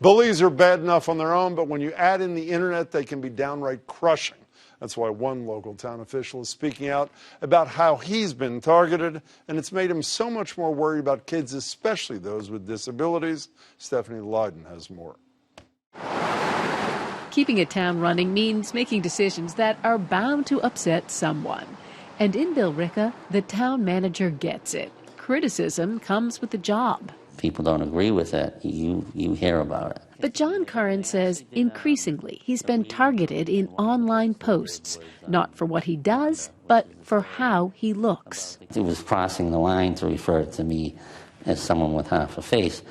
Bullies are bad enough on their own, but when you add in the internet, they can be downright crushing. That's why one local town official is speaking out about how he's been targeted, and it's made him so much more worried about kids, especially those with disabilities. Stephanie Leydon has more. Keeping a town running means making decisions that are bound to upset someone. And in Billerica, the town manager gets it. Criticism comes with the job. People don't agree with it, you hear about it. But John Curran says increasingly he's been targeted in online posts, not for what he does, but for how he looks. It was crossing the line to refer to me as someone with half a face.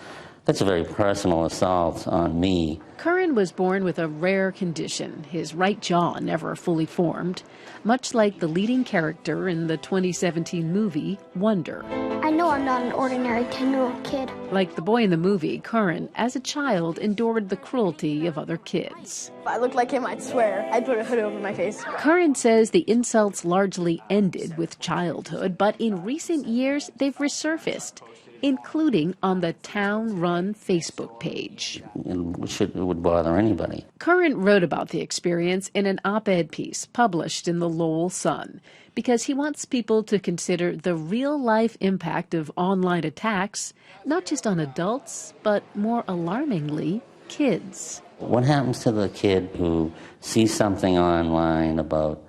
That's a very personal assault on me. Curran was born with a rare condition, his right jaw never fully formed, much like the leading character in the 2017 movie Wonder. I know I'm not an ordinary 10-year-old kid. Like the boy in the movie, Curran, as a child, endured the cruelty of other kids. If I looked like him, I'd swear I'd put a hood over my face. Curran says the insults largely ended with childhood, but in recent years they've resurfaced, including on the town-run Facebook page. It would bother anybody. Curran wrote about the experience in an op-ed piece published in the Lowell Sun because he wants people to consider the real-life impact of online attacks, not just on adults, but more alarmingly, kids. What happens to the kid who sees something online about,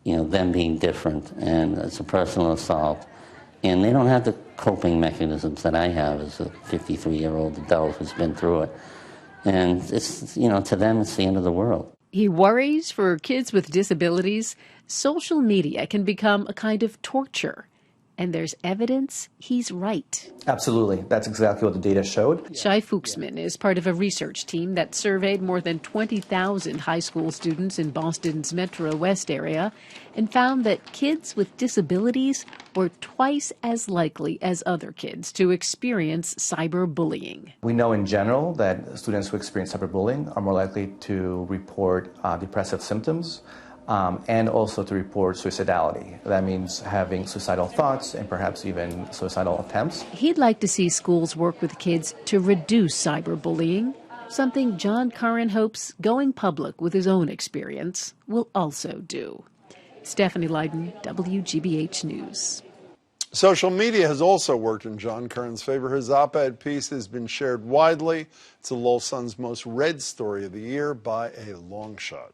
them being different, and it's a personal assault, and they don't have the coping mechanisms that I have as a 53-year-old adult who's been through it. And it's, to them, it's the end of the world. He worries for kids with disabilities, social media can become a kind of torture. And there's evidence he's right. Absolutely. That's exactly what the data showed. Shai Fuchsman is part of a research team that surveyed more than 20,000 high school students in Boston's Metro West area and found that kids with disabilities were twice as likely as other kids to experience cyberbullying. We know in general that students who experience cyberbullying are more likely to report depressive symptoms. And also to report suicidality. That means having suicidal thoughts and perhaps even suicidal attempts. He'd like to see schools work with kids to reduce cyberbullying, something John Curran hopes going public with his own experience will also do. Stephanie Leydon, WGBH News. Social media has also worked in John Curran's favor. His op-ed piece has been shared widely. It's the Lowell Sun's most read story of the year by a long shot.